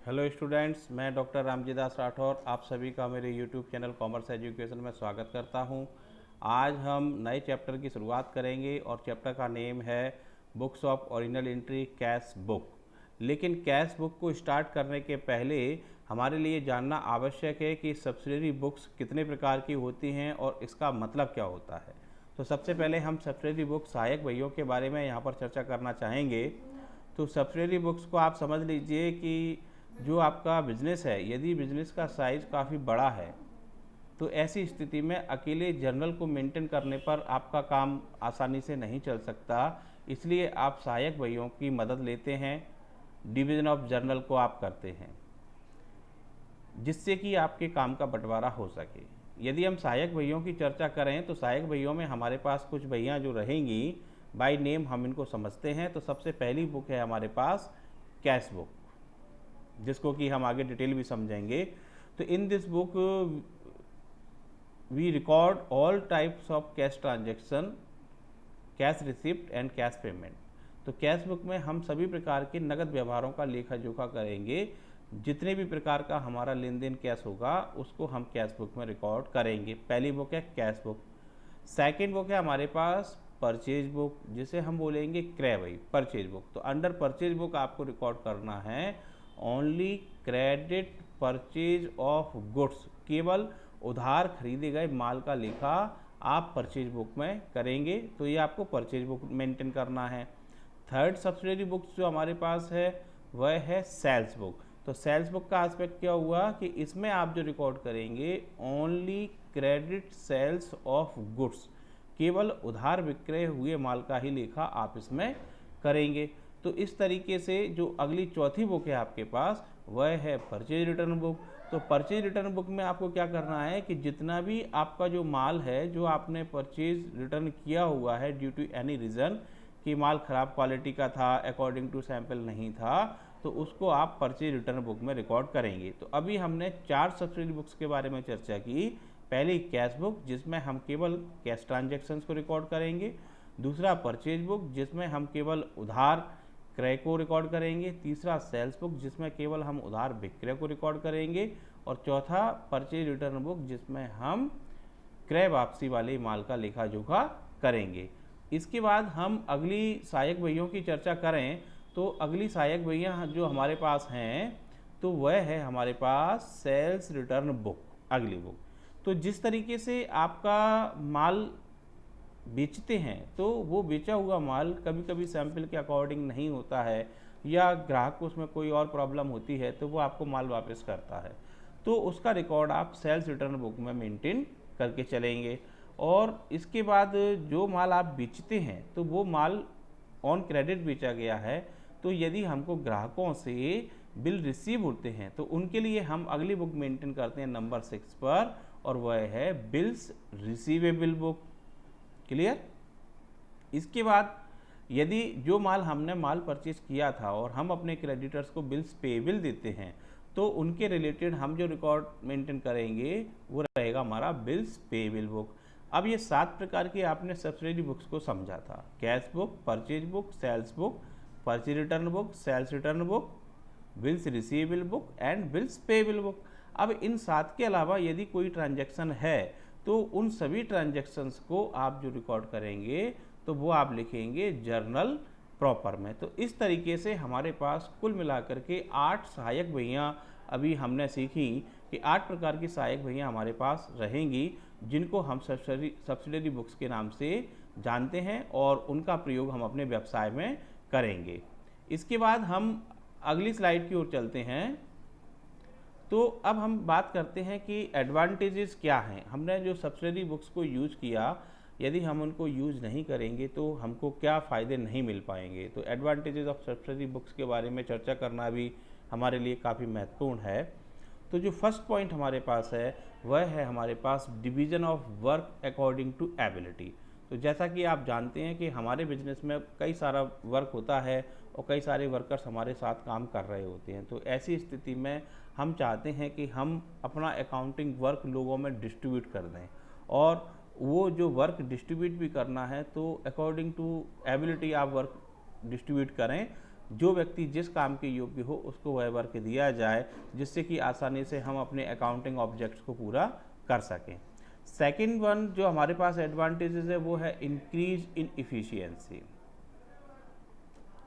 Hello students, मैं doctor Ramjidas Rathore आप सभी का मेरे यूट्यूब चैनल कॉमर्स एजुकेशन में स्वागत करता हूं। आज हम नए चैप्टर की शुरुआत करेंगे और चैप्टर का नेम है books of original entry cash book. लेकिन कैश बुक को स्टार्ट करने के पहले हमारे लिए जानना आवश्यक है कि सब्सिडरी बुक्स कितने प्रकार की होती हैं और इसका मतलब क्या होता है। तो सबसे पहले हम सब्सिडरी बुक सहायक बहियों के बारे में यहाँ पर चर्चा करना चाहेंगे। तो सब्सिडरी बुक्स को आप समझ लीजिए कि जो आपका बिजनेस है, यदि बिजनेस का साइज काफ़ी बड़ा है तो ऐसी स्थिति में अकेले जर्नल को मेंटेन करने पर आपका काम आसानी से नहीं चल सकता। इसलिए आप सहायक बहियों की मदद लेते हैं, डिवीज़न ऑफ जर्नल को आप करते हैं, जिससे कि आपके काम का बंटवारा हो सके। यदि हम सहायक बहियों की चर्चा करें तो सहायक बहियों में हमारे पास कुछ बहियाँ जो रहेंगी, बाय नेम हम इनको समझते हैं। तो सबसे पहली बुक है हमारे पास कैश बुक, जिसको कि हम आगे डिटेल भी समझेंगे। तो in this book we record all types of cash transaction, cash receipt and cash payment. तो कैश बुक में हम सभी प्रकार के नगद व्यवहारों का लेखा जोखा करेंगे। जितने भी प्रकार का हमारा लेन देन कैश होगा उसको हम कैश बुक में रिकॉर्ड करेंगे। पहली बुक है कैश बुक। सेकेंड बुक है हमारे पास परचेज बुक, जिसे हम बोलेंगे क्रय बही, परचेज बुक। तो अंडर परचेज बुक आपको रिकॉर्ड करना है only credit purchase of goods, केवल उधार खरीदे गए माल का लेखा आप परचेज बुक में करेंगे। तो ये आपको परचेज बुक मेंटेन करना है। थर्ड सब्सिडरी बुक्स जो हमारे पास है वह है सेल्स बुक। तो सेल्स बुक का एस्पेक्ट क्या हुआ कि इसमें आप जो रिकॉर्ड करेंगे only credit sales of goods, केवल उधार विक्रय हुए माल का ही लेखा आप इसमें करेंगे। तो इस तरीके से जो अगली चौथी बुक है आपके पास वह है परचेज रिटर्न बुक। तो परचेज रिटर्न बुक में आपको क्या करना है कि जितना भी आपका जो माल है जो आपने परचेज रिटर्न किया हुआ है ड्यू टू एनी रीज़न, कि माल ख़राब क्वालिटी का था, अकॉर्डिंग टू सैंपल नहीं था, तो उसको आप परचेज रिटर्न बुक में रिकॉर्ड करेंगे। तो अभी हमने 4 सब्सिडरी बुक्स के बारे में चर्चा की। पहली कैश बुक, जिसमें हम केवल कैश ट्रांजैक्शंस को रिकॉर्ड करेंगे। दूसरा परचेज बुक, जिसमें हम केवल उधार क्रय को रिकॉर्ड करेंगे। तीसरा सेल्स बुक, जिसमें केवल हम उधार विक्रय को रिकॉर्ड करेंगे। और चौथा परचेज रिटर्न बुक, जिसमें हम क्रय वापसी वाले माल का लेखा जोखा करेंगे। इसके बाद हम अगली सहायक बहियों की चर्चा करें तो अगली सहायक बहियाँ जो हमारे पास हैं तो वह है हमारे पास सेल्स रिटर्न बुक, अगली बुक। तो जिस तरीके से आपका माल बेचते हैं तो वो बेचा हुआ माल कभी कभी सैंपल के अकॉर्डिंग नहीं होता है, या ग्राहक को उसमें कोई और प्रॉब्लम होती है तो वो आपको माल वापस करता है। तो उसका रिकॉर्ड आप सेल्स रिटर्न बुक में मेंटेन करके चलेंगे। और इसके बाद जो माल आप बेचते हैं तो वो माल ऑन क्रेडिट बेचा गया है, तो यदि हमको ग्राहकों से बिल रिसीव होते हैं तो उनके लिए हम अगली बुक मेंटेन करते हैं नंबर 6 पर, और वह है बिल्स रिसीवेबल बुक। क्लियर। इसके बाद यदि जो माल हमने माल परचेज किया था और हम अपने क्रेडिटर्स को बिल्स पेएबल देते हैं तो उनके रिलेटेड हम जो रिकॉर्ड मेंटेन करेंगे वो रहेगा हमारा बिल्स पेएबल बुक। अब ये 7 प्रकार की आपने सब्सिडरी बुक्स को समझा था, cash book, purchase book, sales book, purchase return book, sales return book, bills receivable book and bills payable book. अब इन 7 के अलावा यदि कोई ट्रांजैक्शन है तो उन सभी ट्रांजैक्शंस को आप जो रिकॉर्ड करेंगे तो वो आप लिखेंगे जर्नल प्रॉपर में। तो इस तरीके से हमारे पास कुल मिलाकर के 8 सहायक बहियाँ अभी हमने सीखी कि 8 प्रकार की सहायक बहियाँ हमारे पास रहेंगी, जिनको हम सब्सिडरी बुक्स के नाम से जानते हैं और उनका प्रयोग हम अपने व्यवसाय में करेंगे। इसके बाद हम अगली स्लाइड की ओर चलते हैं। तो अब हम बात करते हैं कि एडवांटेजेस क्या हैं। हमने जो सब्सिडरी बुक्स को यूज़ किया, यदि हम उनको यूज़ नहीं करेंगे तो हमको क्या फ़ायदे नहीं मिल पाएंगे। तो एडवांटेजेस ऑफ सब्सिडरी बुक्स के बारे में चर्चा करना भी हमारे लिए काफ़ी महत्वपूर्ण है। तो जो फर्स्ट पॉइंट हमारे पास है वह है हमारे पास division of work according to ability. तो जैसा कि आप जानते हैं कि हमारे बिजनेस में कई सारा वर्क होता है और कई सारे वर्कर्स हमारे साथ काम कर रहे होते हैं। तो ऐसी स्थिति में हम चाहते हैं कि हम अपना अकाउंटिंग वर्क लोगों में डिस्ट्रीब्यूट कर दें, और वो जो वर्क डिस्ट्रीब्यूट भी करना है तो अकॉर्डिंग टू एबिलिटी आप वर्क डिस्ट्रीब्यूट करें जो व्यक्ति जिस काम के योग्य हो उसको वह वर्क दिया जाए, जिससे कि आसानी से हम अपने अकाउंटिंग ऑब्जेक्ट्स को पूरा कर सकें। सेकेंड वन जो हमारे पास एडवांटेजेस है वो है increase in efficiency.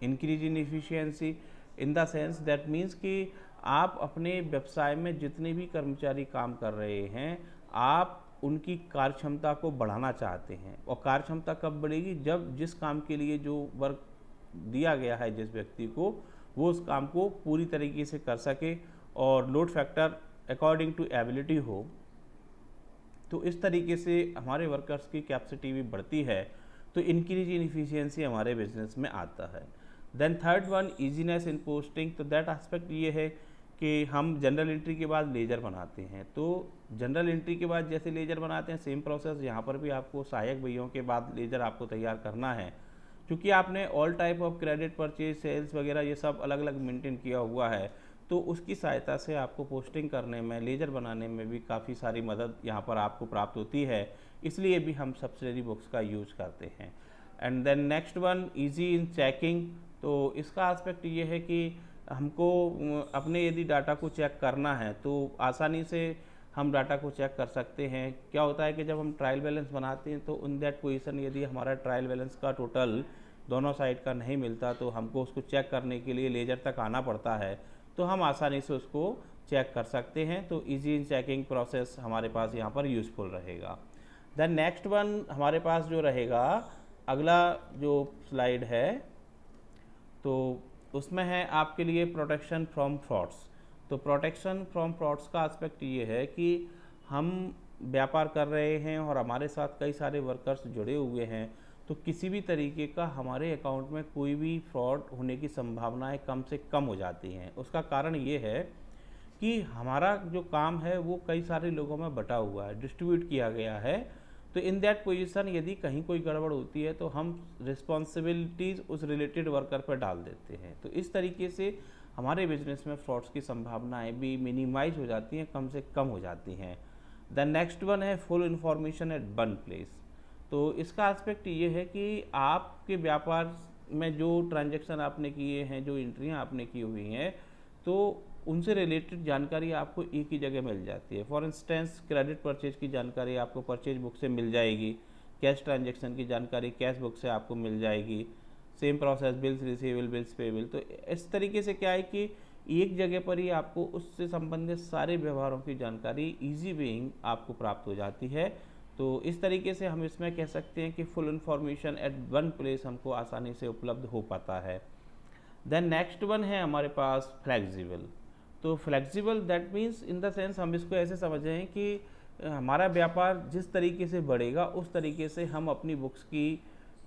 Increase in efficiency in the sense that means कि आप अपने व्यवसाय में जितने भी कर्मचारी काम कर रहे हैं, आप उनकी कार्यक्षमता को बढ़ाना चाहते हैं। और कार्यक्षमता कब बढ़ेगी? जब जिस काम के लिए जो वर्क दिया गया है जिस व्यक्ति को, वो उस काम को पूरी तरीके से कर सके और load factor according to ability हो। तो इस तरीके से हमारे वर्कर्स की कैपेसिटी भी बढ़ती है, तो इंक्रीज इन इफिशियंसी हमारे बिजनेस में आता है। Then third one easiness in posting. तो दैट एस्पेक्ट ये है कि हम जनरल एंट्री के बाद लेजर बनाते हैं, तो जनरल एंट्री के बाद जैसे लेजर बनाते हैं सेम प्रोसेस यहाँ पर भी आपको सहायक बहियों के बाद लेजर आपको तैयार करना है। क्योंकि आपने all type of credit, purchase, sales वगैरह ये सब अलग अलग मेंटेन किया हुआ है, तो उसकी सहायता से आपको पोस्टिंग करने में, लेजर बनाने में भी काफ़ी सारी मदद यहाँ पर आपको प्राप्त होती है। इसलिए भी हम सब्सिडरी बुक्स का यूज करते हैं। And then next one easy in checking. तो इसका एस्पेक्ट ये है कि हमको अपने यदि डाटा को चेक करना है तो आसानी से हम डाटा को चेक कर सकते हैं। क्या होता है कि जब हम ट्रायल बैलेंस बनाते हैं तो इन दैट पोजीशन यदि हमारा ट्रायल बैलेंस का टोटल दोनों साइड का नहीं मिलता तो हमको उसको चेक करने के लिए लेजर तक आना पड़ता है, तो हम आसानी से उसको चेक कर सकते हैं। तो इजी इन चेकिंग प्रोसेस हमारे पास यहाँ पर यूज़फुल रहेगा। देन नेक्स्ट वन हमारे पास जो रहेगा, अगला जो स्लाइड है, तो उसमें है आपके लिए प्रोटेक्शन फ्रॉम फ्रॉड्स। तो प्रोटेक्शन फ्रॉम फ्रॉड्स का एस्पेक्ट ये है कि हम व्यापार कर रहे हैं और हमारे साथ कई सारे वर्कर्स जुड़े हुए हैं, तो किसी भी तरीके का हमारे अकाउंट में कोई भी फ्रॉड होने की संभावनाएं कम से कम हो जाती हैं। उसका कारण ये है कि हमारा जो काम है वो कई सारे लोगों में बटा हुआ है, डिस्ट्रीब्यूट किया गया है। तो इन दैट पोजीशन यदि कहीं कोई गड़बड़ होती है तो हम रिस्पॉन्सिबिलिटीज़ उस रिलेटेड वर्कर पर डाल देते हैं। तो इस तरीके से हमारे बिजनेस में फ्रॉड्स की संभावनाएं भी मिनिमाइज हो जाती हैं, कम से कम हो जाती हैं। द नेक्स्ट वन है full information at one place. तो इसका एस्पेक्ट ये है कि आपके व्यापार में जो ट्रांजैक्शन आपने किए हैं, जो एंट्रियां आपने की हुई हैं, तो उनसे रिलेटेड जानकारी आपको एक ही जगह मिल जाती है। फॉर इंस्टेंस क्रेडिट परचेज की जानकारी आपको परचेज बुक से मिल जाएगी, कैश ट्रांजैक्शन की जानकारी कैश बुक से आपको मिल जाएगी, same process bills receivable, bills payable. तो इस तरीके से क्या है कि एक जगह पर ही आपको उससे संबंधित सारे व्यवहारों की जानकारी ईजी वेइंग आपको प्राप्त हो जाती है। तो इस तरीके से हम इसमें कह सकते हैं कि full information at one place हमको आसानी से उपलब्ध हो पाता है। देन नेक्स्ट वन है हमारे पास फ्लेक्सिबल। तो flexible that means in the sense हम इसको ऐसे समझ रहे हैं कि हमारा व्यापार जिस तरीके से बढ़ेगा उस तरीके से हम अपनी बुक्स की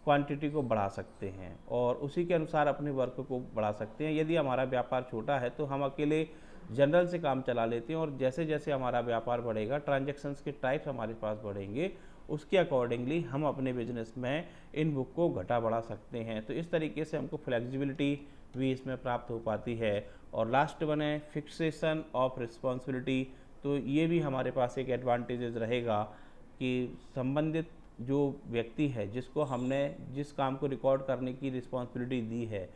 क्वांटिटी को बढ़ा सकते हैं और उसी के अनुसार अपने वर्क को बढ़ा सकते हैं। यदि हमारा व्यापार छोटा है तो हम अकेले जनरल से काम चला लेते हैं, और जैसे जैसे हमारा व्यापार बढ़ेगा, ट्रांजैक्शंस के टाइप्स हमारे पास बढ़ेंगे, उसके अकॉर्डिंगली हम अपने बिजनेस में इन बुक को घटा बढ़ा सकते हैं। तो इस तरीके से हमको फ्लेक्सिबिलिटी भी इसमें प्राप्त हो पाती है। और लास्ट वन है फिक्सेशन ऑफ रिस्पॉन्सिबिलिटी। तो ये भी हमारे पास एक एडवांटेजेस रहेगा कि संबंधित जो व्यक्ति है जिसको हमने जिस काम को रिकॉर्ड करने की रिस्पॉन्सिबिलिटी दी है,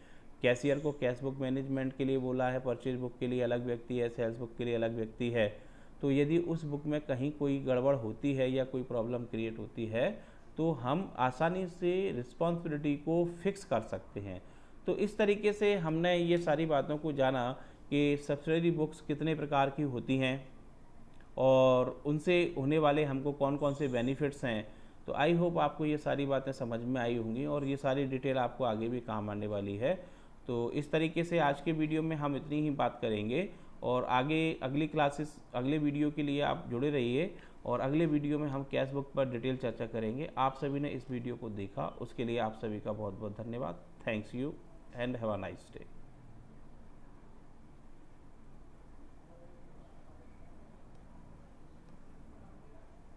कैशियर को कैश बुक मैनेजमेंट के लिए बोला है, परचेज बुक के लिए अलग व्यक्ति है, सेल्स बुक के लिए अलग व्यक्ति है, तो यदि उस बुक में कहीं कोई गड़बड़ होती है या कोई प्रॉब्लम क्रिएट होती है तो हम आसानी से रिस्पॉन्सिबिलिटी को फिक्स कर सकते हैं। तो इस तरीके से हमने ये सारी बातों को जाना कि सब्सिडरी बुक्स कितने प्रकार की होती हैं और उनसे होने वाले हमको कौन कौन से बेनिफिट्स हैं। तो आई होप आपको ये सारी बातें समझ में आई होंगी और ये सारी डिटेल आपको आगे भी काम आने वाली है। तो इस तरीके से आज के वीडियो में हम इतनी ही बात करेंगे और आगे अगली क्लासेस, अगले वीडियो के लिए आप जुड़े रहिए और अगले वीडियो में हम कैश बुक पर डिटेल चर्चा करेंगे। आप सभी ने इस वीडियो को देखा उसके लिए आप सभी का बहुत बहुत धन्यवाद। Thanks you and have a nice day.